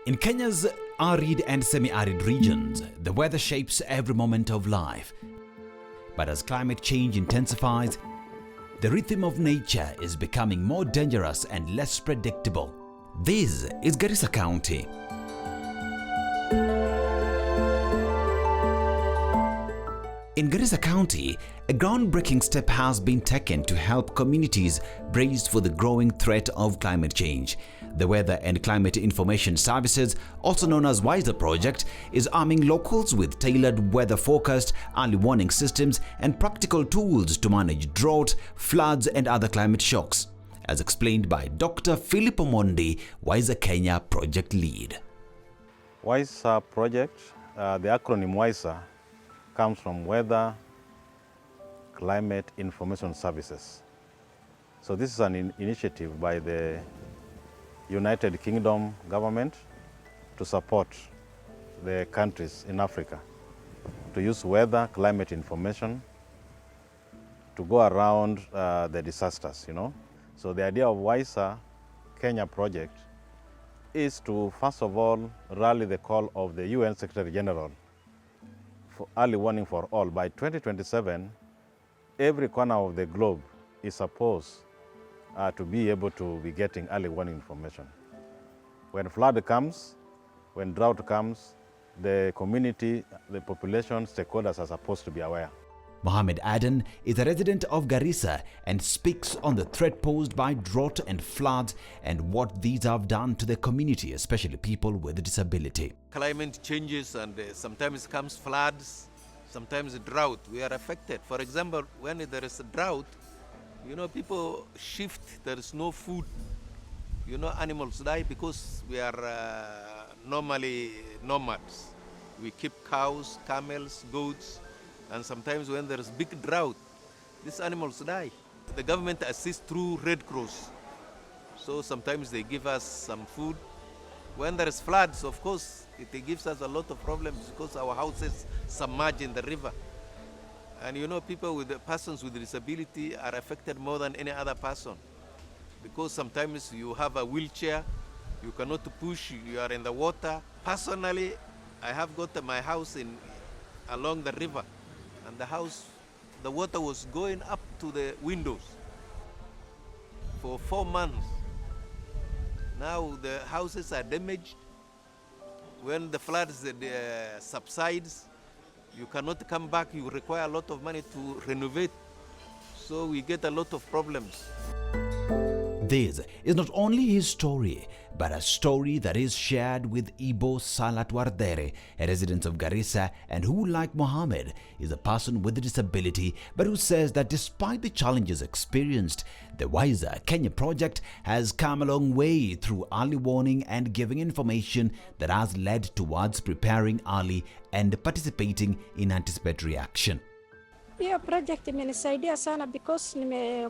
In Kenya's arid and semi-arid regions, the weather shapes every moment of life. But as climate change intensifies, the rhythm of nature is becoming more dangerous and less predictable. This is Garissa County. In Garissa County, a groundbreaking step has been taken to help communities brace for the growing threat of climate change. The Weather and Climate Information Services, also known as WISER project, is arming locals with tailored weather forecast, early warning systems, and practical tools to manage drought, floods, and other climate shocks, as explained by Dr. Philip Omondi, WISER Kenya project lead. WISER project, the acronym WISER, comes from Weather Climate Information Services. So this is an initiative by the United Kingdom government to support the countries in Africa to use weather climate information to go around the disasters, So the idea of WISER Kenya project is to, first of all, rally the call of the UN Secretary General for early warning for all. By 2027, every corner of the globe is supposed to be able to be getting early warning information. When flood comes, when drought comes, the community, the population, stakeholders are supposed to be aware. Mohammed Aden is a resident of Garissa and speaks on the threat posed by drought and floods and what these have done to the community, especially people with disability. Climate changes and sometimes comes floods, sometimes drought. We are affected. For example, when there is a drought, people shift, there is no food. Animals die because we are normally nomads. We keep cows, camels, goats, and sometimes when there is big drought, these animals die. The government assists through Red Cross. So sometimes they give us some food. When there is floods, of course, it gives us a lot of problems because our houses submerge in the river. And persons with disability are affected more than any other person. Because sometimes you have a wheelchair, you cannot push, you are in the water. Personally, I have got my house along the river. And the water was going up to the windows for 4 months. Now the houses are damaged. When the floods subsides, you cannot come back. You require a lot of money to renovate. So we get a lot of problems. This is not only his story, but a story that is shared with Ibo Salat Wardere, a resident of Garissa, and who, like Mohammed, is a person with a disability, but who says that despite the challenges experienced, the WISER Kenya project has come a long way through early warning and giving information that has led towards preparing early and participating in anticipatory action. Hiyo project imenisaidia sana because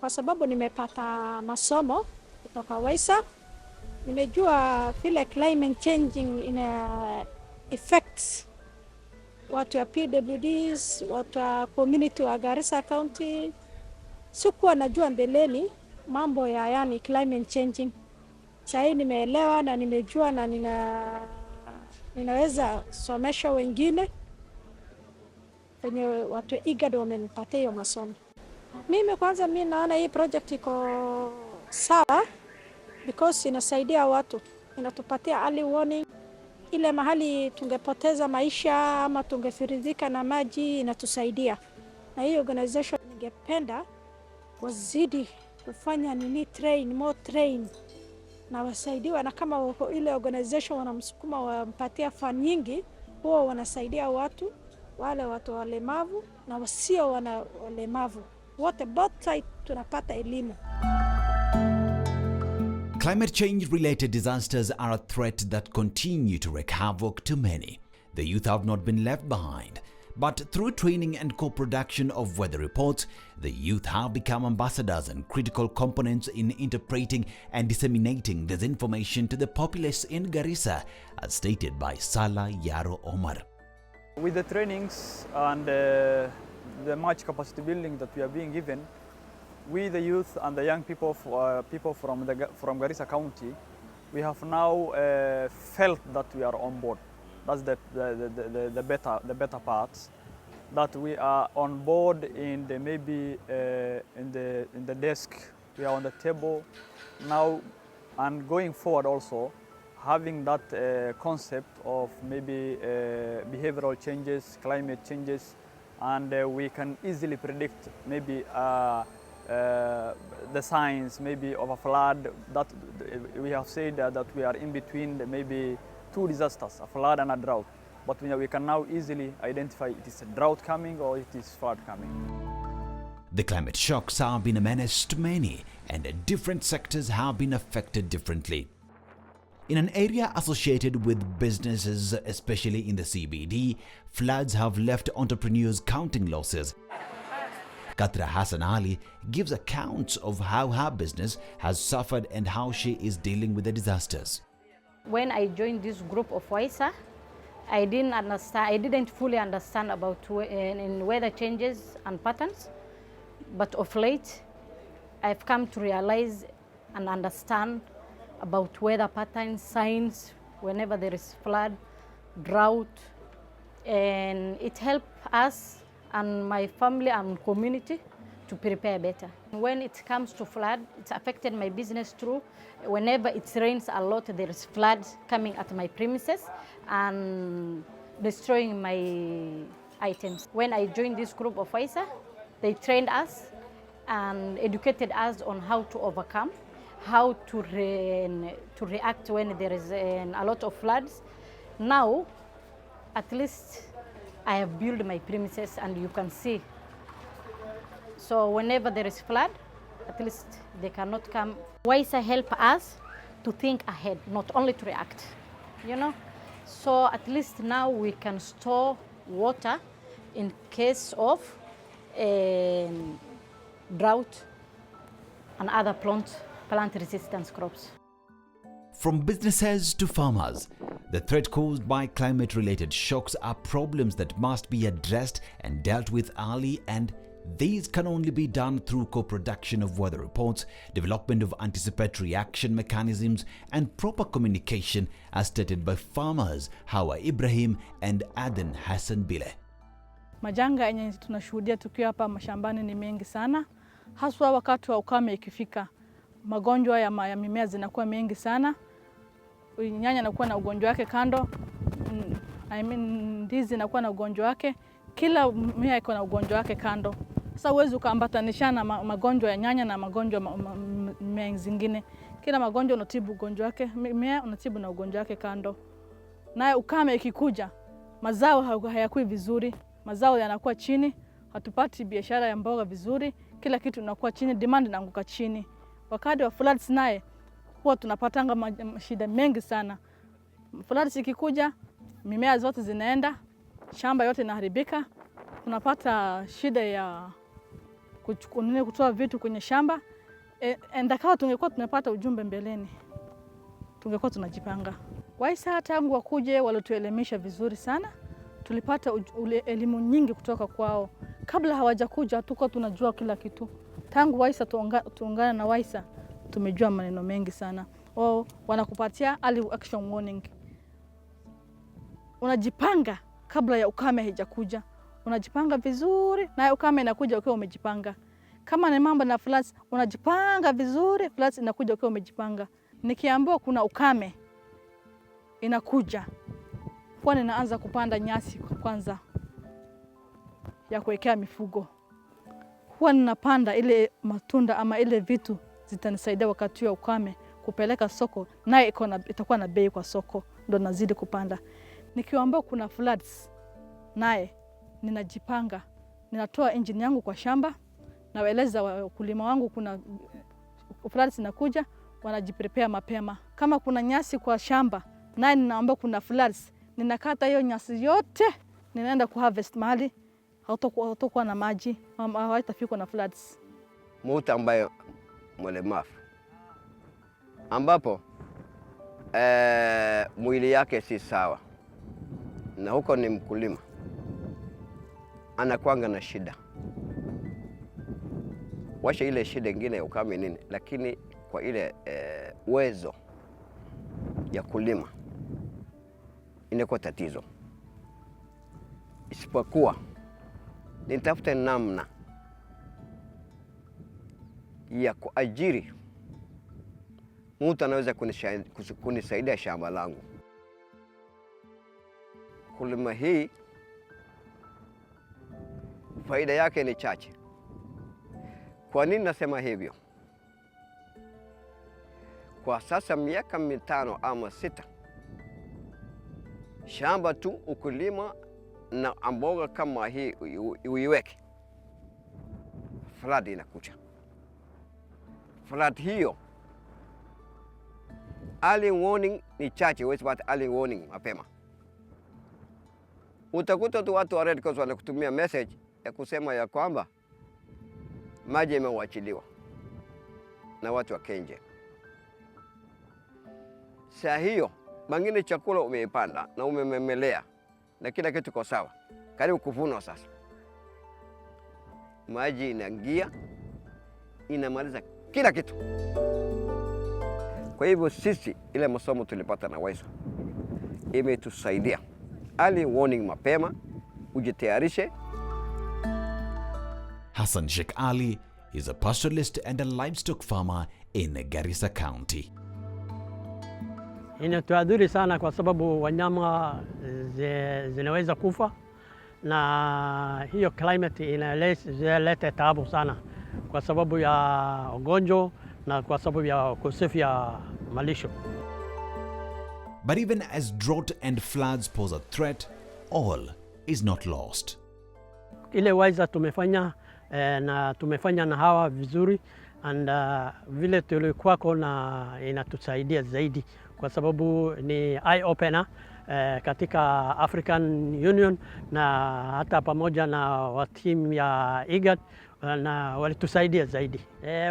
kwa sababu nimepata masomo kutoka WISER. Nimejua vile climate changing ina affects watu wa PWDs, watu wa community wa Garissa County. Sikuwa najua mbeleni mambo ya climate changing. Sasa nimeelewa na nimejua na ninaweza somesha wengine. Kwenye watu Igad wamenipatia hiyo masomo. Mimi naona hii project iko sawa because inasaidia watu. Inatupatia early warning. Ile mahali tungepoteza maisha ama tungefiridhika na maji inatusaidia. Na hii organization ningependa wazidi kufanya more train. Na wasaidiwa na kama ile organization wanamsukuma wampatia fund nyingi, huwa wanasaidia watu. Wale watu walemavu na wasio walemavu wote, both sides tunapata elimu. Climate change-related disasters are a threat that continue to wreak havoc to many. The youth have not been left behind, but through training and co-production of weather reports, the youth have become ambassadors and critical components in interpreting and disseminating this information to the populace in Garissa, as stated by Salah Yaro Omar. With the trainings and the much capacity building that we are being given, we the youth and the young people from Garissa County we have now felt that we are on board. That's the better parts. That we are on board in the maybe in the desk, we are on the table now, and going forward also having that concept of maybe behavioral changes, climate changes, and we can easily predict maybe the signs maybe of a flood. That we have said that we are in between maybe two disasters, a flood and a drought. But we can now easily identify it is a drought coming or it is flood coming. The climate shocks have been a menace to many, and different sectors have been affected differently. In an area associated with businesses, especially in the CBD, floods have left entrepreneurs counting losses. Katra Hassan Ali gives accounts of how her business has suffered and how she is dealing with the disasters. When I joined this group of WISA, I didn't fully understand about in weather changes and patterns, but of late, I've come to realize and understand about weather patterns, signs, whenever there is flood, drought, and it helps us and my family and community to prepare better. When it comes to flood, it's affected my business too. Whenever it rains a lot, there is flood coming at my premises and destroying my items. When I joined this group of WISA, they trained us and educated us on how to overcome, how to react when there is a lot of floods. Now, at least I have built my premises and you can see. So whenever there is flood, at least they cannot come. WISA help us to think ahead, not only to react, you know? So at least now we can store water in case of drought and other plant resistance crops. From businesses to farmers, the threat caused by climate-related shocks are problems that must be addressed and dealt with early, and these can only be done through co-production of weather reports, development of anticipatory action mechanisms, and proper communication, as stated by farmers Hawa Ibrahim and Aden Hassan Bile. Majanga yenye tunashuhudia tukiwa hapa mashambani ni mengi sana, haswa wakati wa ukame ikifika. Magonjwa ya mimea zinakuwa mengi sana. Nyanya inakuwa na ugonjwa wake kando. Ndizi inakuwa na ugonjwa wake. Kila mmea iko na ugonjwa wake kando. Sasa huwezi ukaambatanishana magonjwa ya nyanya na magonjwa mimea zingine. Kila magonjwa unatibu ugonjwa wake, mmea unatibu na ugonjwa wake kando. Naye ukame ikikuja, mazao hayakui vizuri, mazao yanakuwa chini, hatupati biashara ya mboga vizuri, kila kitu inakuwa chini, demand inaanguka chini. Wakati wa floods naye huwa tunapatanga shida mengi sana. Floods ikikuja, mimea zote zinaenda, shamba yote inaharibika. Tunapata shida ya kutoa vitu kwenye shamba. Endakawa tungekuwa tunapata ujumbe mbeleni, tungekuwa tunajipanga. WISA tangu wakuje walituelimisha vizuri sana. Tulipata elimu nyingi kutoka kwao. Kabla hawajakuja tuko tunajua kila kitu. Tangu WISA tuungana na WISA tumejua maneno mengi sana. Wao wanakupatia early action warning. Unajipanga kabla ya ukame haijakuja. Unajipanga vizuri na ukame inakuja ukiwa umejipanga. Kama ni mambo na floods, unajipanga vizuri, floods inakuja ukiwa umejipanga. Nikiambiwa kuna ukame inakuja, huwa ninaanza kupanda nyasi kwanza ya kuwekea mifugo. Huwa ninapanda ile matunda ama ile vitu zitanisaidia wakati wa ukame kupeleka soko, naye itakuwa na bei kwa soko, ndo nazidi kupanda. Nikiambiwa kuna floods, naye ninajipanga, ninatoa engine yangu kwa shamba, nawaeleza wakulima wangu kuna floods inakuja, wanajiprepare mapema. Kama kuna nyasi kwa shamba, naye ninaambiwa kuna floods, ninakata hiyo nyasi yote, ninaenda kuharvest mahali hautokuwa na maji, haitafikwa na floods. Mtu ambaye mlemavu ambapo mwili yake si sawa na huko ni mkulima, anakuanga na shida. Washa ile shida ingine ukame nini, lakini kwa ile uwezo ya kulima inakuwa tatizo, isipokuwa nitafute namna ya kuajiri mtu anaweza kunisaidia shamba langu. Kulima hii faida yake ni chache. Kwa nini nasema hivyo? Kwa sasa miaka 5 ama 6, shamba tu ukulima na mboga kama hii uiweke, flood inakuja. Flood hiyo early warning ni chache, huwezi pata early warning mapema. Utakuta tu watu wa Red Cross wanakutumia message ya kusema ya kwamba maji yamewachiliwa na watu wa Kenje. Saa hiyo mangine chakula umeipanda na umememelea na kila kitu kwa sawa, karibu kuvunwa sasa. Maji inaingia inamaliza kila kitu. Kwa hivyo sisi ile masomo tulipata na WISA imetusaidia early warning mapema, ujitayarishe. Hassan Sheikh Ali is a pastoralist and a livestock farmer in Garissa County. Inatuadhiri sana kwa sababu wanyama zinaweza kufa, na hiyo climate inaleta taabu sana kwa sababu ya ugonjwa na kwa sababu ya ukosefu ya malisho. But even as drought and floods pose a threat, all is not lost. Ile WISA tumefanya na hawa vizuri, and vile tulikuwako na inatusaidia zaidi kwa sababu ni eye opener katika African Union na hata pamoja na team ya Igad, na walitusaidia zaidi.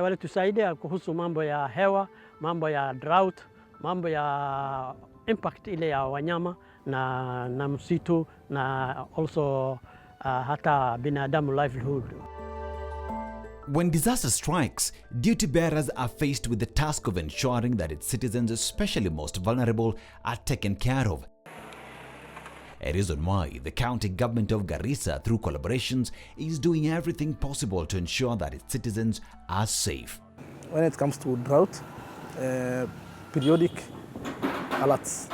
Walitusaidia kuhusu mambo ya hewa, mambo ya drought, mambo ya impact ile ya wanyama na msitu, na also hata binadamu livelihood. When disaster strikes, duty bearers are faced with the task of ensuring that its citizens, especially most vulnerable, are taken care of. A reason why the county government of Garissa, through collaborations, is doing everything possible to ensure that its citizens are safe. When it comes to drought, periodic alerts,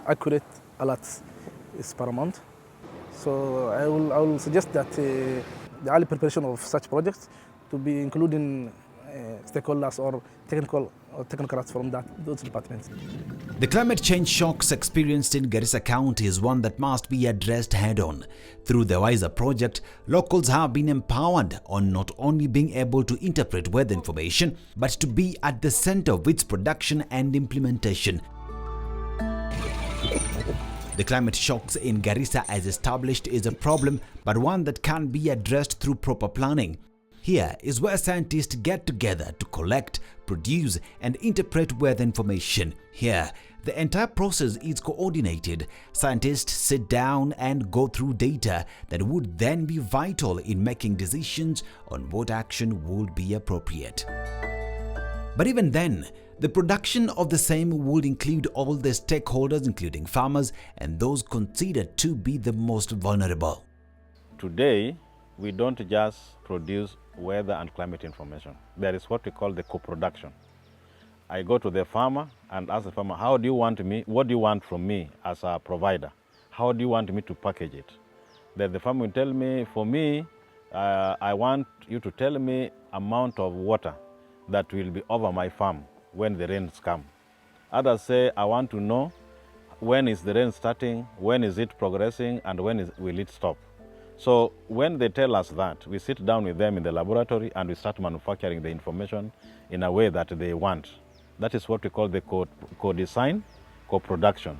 accurate alerts is paramount. So I will suggest that the early preparation of such projects to be including stakeholders or technocrats from those departments. The climate change shocks experienced in Garissa County is one that must be addressed head-on. Through the WISA project, locals have been empowered on not only being able to interpret weather information, but to be at the center of its production and implementation. The climate shocks in Garissa, as established, is a problem, but one that can be addressed through proper planning. Here is where scientists get together to collect, produce, and interpret weather information. Here, the entire process is coordinated. Scientists sit down and go through data that would then be vital in making decisions on what action would be appropriate. But even then, the production of the same would include all the stakeholders, including farmers and those considered to be the most vulnerable. Today, we don't just produce weather and climate information. There is what we call the co-production. I go to the farmer and ask the farmer, what do you want from me as a provider? How do you want me to package it? Then the farmer will tell me, for me, I want you to tell me amount of water that will be over my farm when the rains come. Others say, I want to know when is the rain starting, when is it progressing, and when will it stop. So when they tell us that, we sit down with them in the laboratory and we start manufacturing the information in a way that they want. That is what we call the co-design, co-production.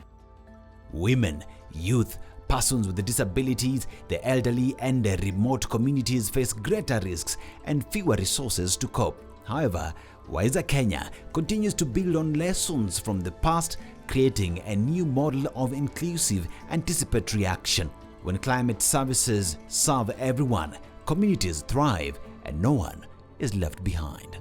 Women, youth, persons with disabilities, the elderly, and the remote communities face greater risks and fewer resources to cope. However, WISA Kenya continues to build on lessons from the past, creating a new model of inclusive, anticipatory action. When climate services serve everyone, communities thrive and no one is left behind.